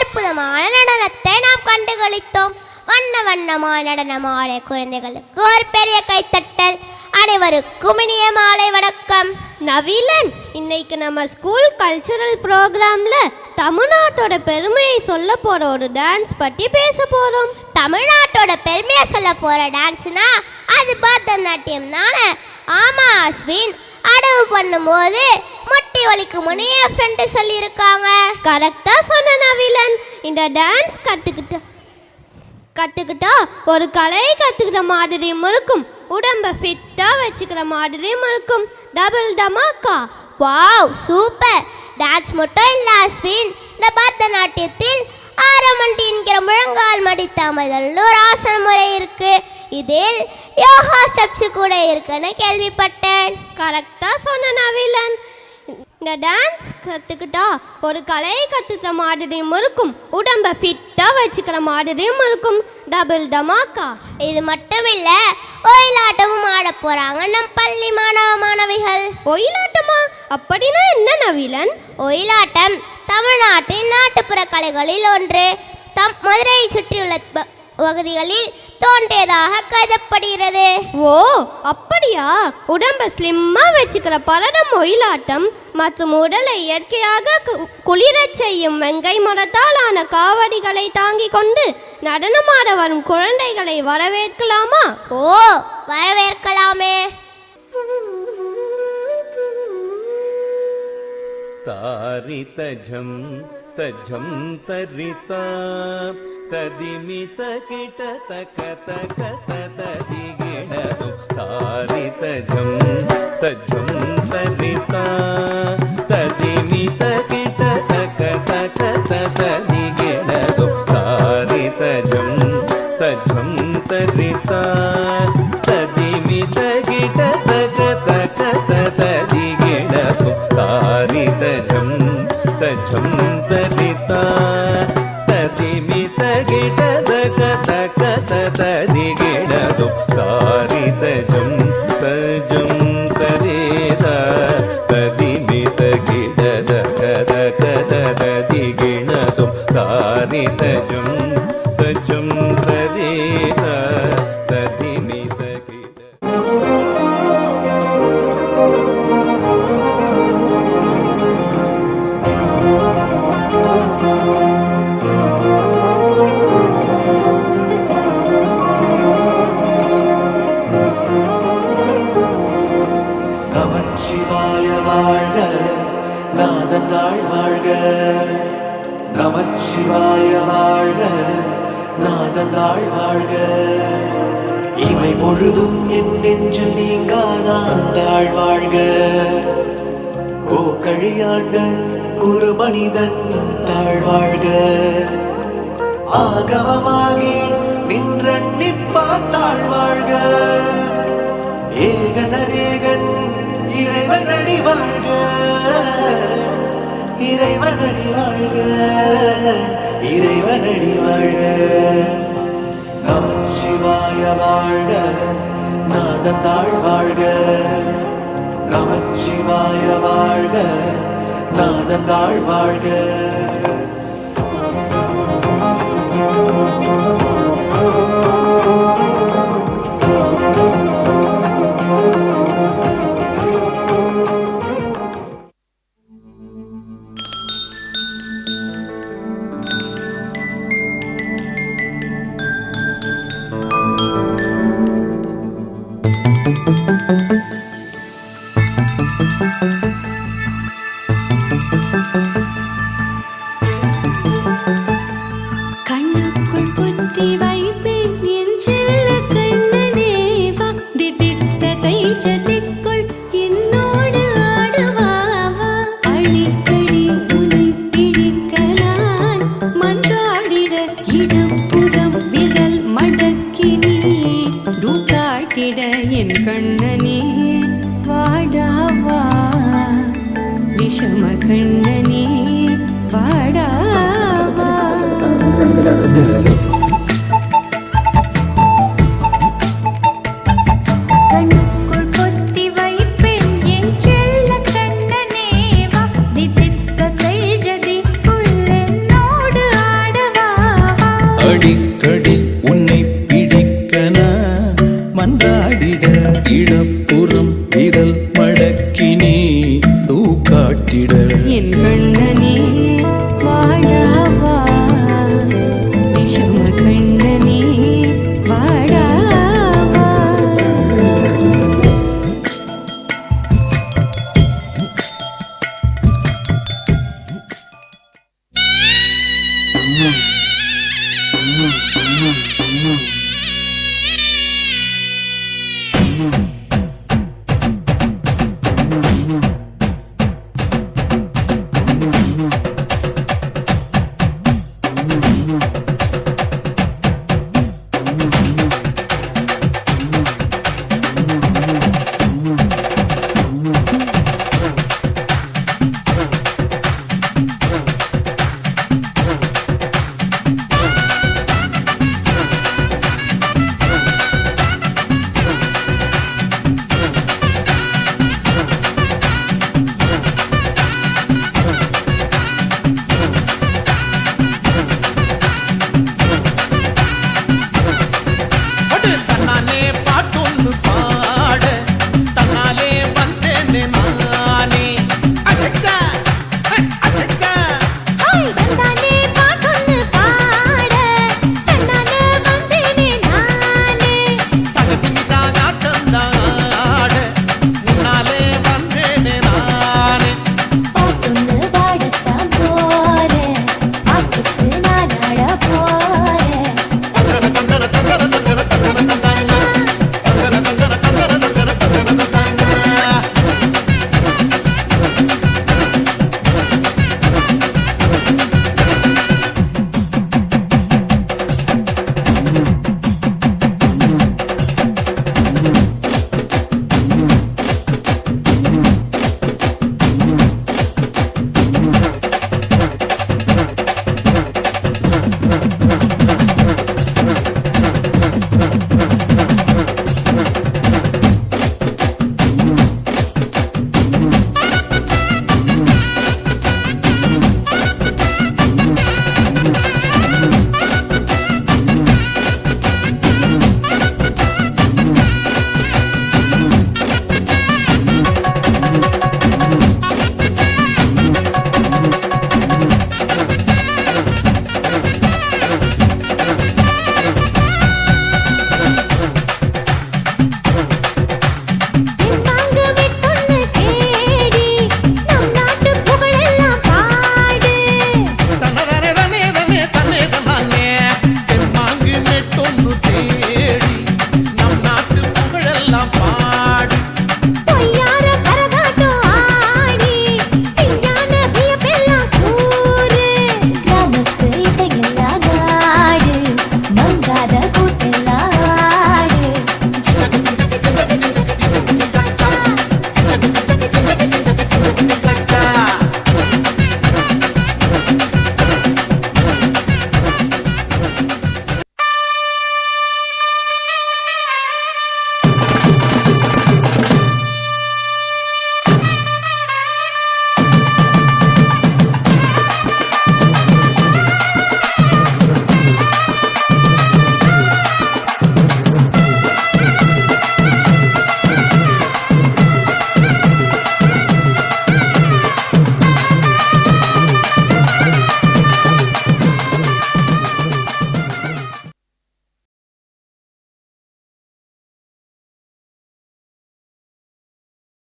அற்புதமான நடனத்தை நாம் கண்டுகளித்தோம். வண்ண வண்ணமாய் நடனமாட குழந்தைகளுக்கு ஒரு பெரிய கைத்தட்டல். அனைவருக்கும் இனிய மாலை வணக்கம். நவீலன், இன்னைக்கு நம்ம ஸ்கூல் கல்ச்சரல் ப்ரோக்ராம்ல தமிழ்நாட்டோட பெருமையை சொல்ல போற ஒரு டான்ஸ் பத்தி பேச போறோம். தமிழ்நாட்டோட பெருமையை சொல்ல போற டான்ஸ்னா அது பரதநாட்டியம் தானே? ஆமா அஸ்வின், அடவு பண்ணும்போது முட்டி வலிக்கு முன்னே ஃப்ரெண்டு சொல்லியிருக்காங்க. கரெக்டா சொன்ன நவீலன். இந்த டான்ஸ் கற்றுக்கிட்டா ஒரு கலையை கற்றுக்கிற மாதிரியும் இருக்கும், உடம்பை ஃபிட்டாக வச்சுக்கிற மாதிரியும் இருக்கும். Double dhamaka. Wow, super. Dance மட்டும் இல்லை அஸ்வின், இந்த பரதநாட்டியத்தில் ஆரமண்டி என்கிற முழங்கால் மடித்தாமதல்னு ஒரு ஆசன முறை இருக்கு. இதில் யோகா ஸ்டெப்ஸ் கூட இருக்குன்னு கேள்விப்பட்டேன். கரெக்டாக சொன்ன நவீலன். இந்த டான்ஸ் கற்றுக்கிட்டா ஒரு கலையை கற்றுக்கிற மாதிரியும் இருக்கும், உடம்பை ஃபிட்டாக வச்சுக்கிற மாதிரியும் இருக்கும். டபுள் தமாக்கா. இது மட்டும் இல்லை, ஒயிலாட்டமும் ஆட போகிறாங்க நம் பள்ளி மாணவ மாணவிகள். ஒயிலாட்டமா? அப்படின்னா என்ன நவீலன்? ஒயிலாட்டம் தமிழ்நாட்டின் நாட்டுப்புற கலைகளில் ஒன்று. மதுரையை சுற்றியுள்ள பகுதிகளில் தோன்றியதாக கருதப்படுகிறது. ஓ அப்படியா? உடம்பை ஸ்லிம்மா வச்சுக்கிற பரதம் ஒயிலாட்டம் மற்றும் உடலை இயற்கையாக குளிரச் செய்யும் வெங்கை மரத்தாலான காவடிகளை தாங்கி கொண்டு நடனமாட வரும் குழந்தைகளை வரவேற்கலாமா? ஓ, வரவேற்கலாமே. தாரித ஜம் தஜம் தரிதா ததிமித கிட தக தக ததிகிணது தாரித ஜம் தஜம் தரிதா ததிமித கிட தக தக ததிகிணது தாரித ஜம் தஜம் தரிதா ததிமித கிட தக தக ததிகிணது தாரித ஜம் தஜம் தரிதா ததிமித கிட தக தக ததிகிணது தாரித ஜம் தஜம் தரிதா ததிமித கிட தக தக ததிகிணது தாரித ஜம் தஜம் தரிதா ததிமித கிட. நமச்சிவாய வாழ்க, நாதந்தாள் வாழ்க. நமச்சிவாய வாழ்க, நாதந்தாள் வாழ்க. இமை பொழுதும் என் நெஞ்சில் நீங்காதாந்தாள் வாழ்க. கோக்கழியாண்ட குரு மனிதன் தாழ் வாழ்க. ஆகமமாகி நின்றன்னிப்பாத்தாள் வாழ்க. ஏகனேகன் இறைவனடி வாழ்க. இறைவனடி வாழ்க. இறைவனடி வாழ்க. நமச்சிவாய வாழ்க, நாதந்தாள் வாழ்க. நமச்சிவாய வாழ்க, நாதந்தாள் வாழ்க. விஷமகண்ணனே வாடா ஆடுவா கடி